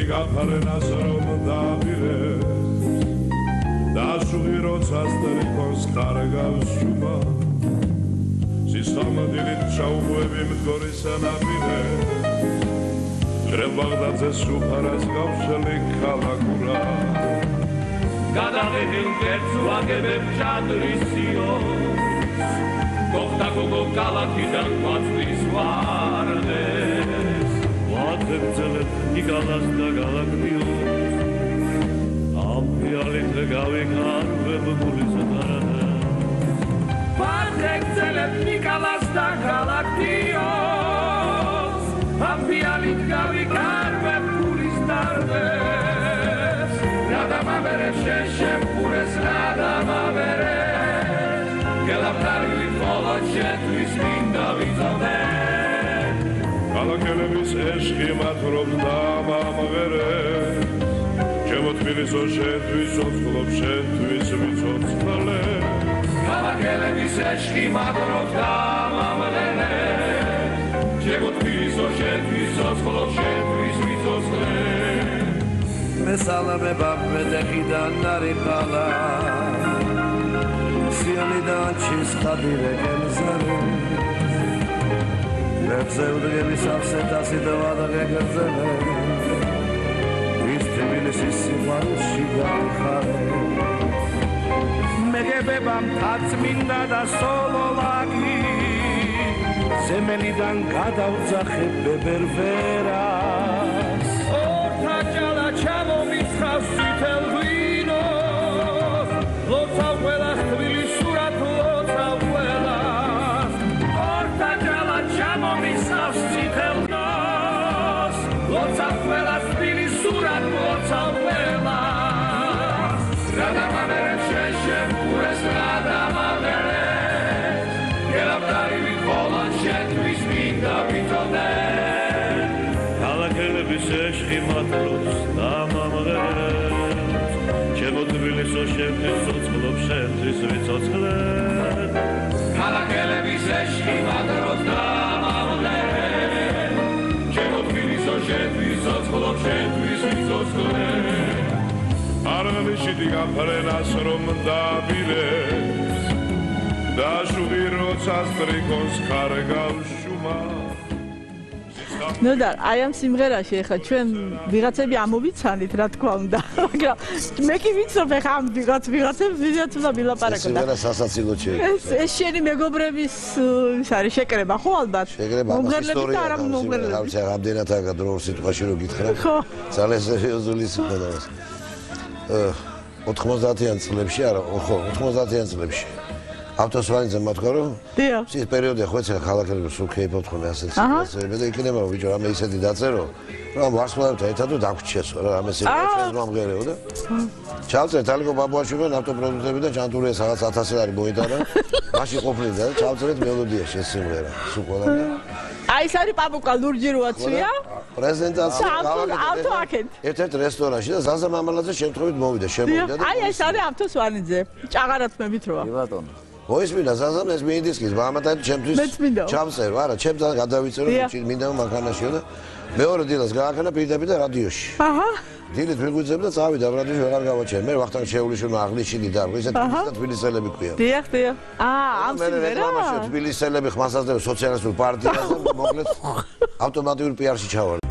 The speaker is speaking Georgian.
გაფარენას რომ დაბირეს დაშუღი როცა სტრიქონს ხარგავს შუმა სისხლმდილით ჩაუღვევი მდგორი სანაპირე ჟრებ ბაღდაძეს უფარას გავშლი ქალაქურა გადაღებილ კერძ ვაგებებ ჭადრისიოს გოხდა გოგო ქალაქიდან ყვაწვის ვარდეს ვაძებძელებ იკალას და გალაქტიოს ამ ფიალით გავიქარვებ გულის დარადას ვაძებძელებ იკალას და გალაქტიოს ამ ფიალით გავიქარვებ გულის დარადას რადამავერე შეშემ პურეს რადამავერე გელაფარული ხოლოდ შეტყვის მინდა ვიწოდე ქალაქელების ეშხი მათრობდა მომღერეს ჩემო თბილისო შენთვის ოცხლობ შენთვის ვიცოცხლე ქალაქელების ეშხი მათრობდა მომღერეს ჩემო თბილისო შენთვის ოცხლობ შენთვის ვიცოცხლე მესალმება მეტეხიდან არიფალა სიონიდან ჩისხადირე გემზარე მებზეუდგების ავსეთასი და ვადაღე გრძელე ის თბილისის სიყვარულში გავიხარე მეგებებამ თაწმინდა და სოლოლაკი ზემელიდან გადავძახე ბებერვერას ორთა ჭალა ჩამომისხავს წითელ ღვინოს ლოცავ ყველას თბილის სურათ ლოცავ ყველას ორთა ჭალა ჩამომისხავს წითელ ღვინოს ლოცავ ყველას თბილის სურათ ლოცავ ყველას რადამავერე შეშემ პურეს რადამავერე გელაფარული ხოლოდ შენთვის მინდა ვიწოდე ქალაქელების ეშხი მათრობს და მომღერებს ჩემო თბილისო შენთვის ცოცხლობ შენთვის ვიცოცხლე ქალაქელების ეშხი მათრობს და მომღერებს ჩემო თბილისო შენთვის ცოცხლობ შენთვის ვიცოცხლე არღნიშიდი გაფრენას რომ დაბირეს დაშუღი როცა სტრიქონს ხარგავს შუმა ნუ და აი ამ სიმღერაში ახლა ჩვენ ვიღაცები ამოვიცანით რა თქმა უნდა მაგრამ მე კი ვიცნობ ახლა ამ ვიღაცებს ვიზაც უნდა ვილაპარაკო და სიმღერა სასაცილოდ შეიძლება ეს შენი მეგობრების ის არის შეკრება ხო ალბათ მომღერლები და არა მომღერლები ხალხი რამდენად აგა დრო სიტყვაში რო გითხრა ძალიან სერიოზული სიმღერაა 90-იან წლებში არა ხო 90-იან წლებში ავტოსვანიძე მოთქვა რომ ის პერიოდი ხო ეცე ქალაქელებს სულ ქეიფობთ ხოლმე ასეთ სიტუაციები და იქნება რომ ბიჭო რამე ისეთი დაწერო რომ ვარსკვლავებთან ერთად დაგვრჩესო რა რამე სიმღერა მომღერეო და ჩავწერეთ ალიკო ბაბუაშვილი ავტოპროდუცერებიდან ჩანტურია რაღაც 1000 ლარი მოიტანა მაშინ ყოფნიდა და ჩავწერეთ მელოდიაში ეს სიმღერა სულ ყველა აი ეს არის პაპუკა ლურჯი როაცია პრეზენტაცია ავტო აქეთ ერთ-ერთ რესტორანში და ზაზა მამალაძე შემთხვევით მოვიდა შემოვიდა და აი ეს არის ავტოსვანიძე ჭაღარად მემითროა კი ბატონო მოისმინა ზაზამ ეს მინდისკის მამათან ჩემთვის ჩამწერო არა ჩემთან გადავიწერო მინდა მანქანაშიო და მეორე დილას გააქანა პირდაპირ და რადიოში აჰა დილით მიგვიძებ და წავიდა რადიოში ვეღარ გავაჩერე მე ვახტანგ შეულიშვილი აღნიშნი და ისეთ თბილისელები ქვია დიახ ამ სიმღერა თბილისელები ხმასაზრდები სოციალისტურ პარტიას და მოკლედ ავტომატურ პიარში ჩავარ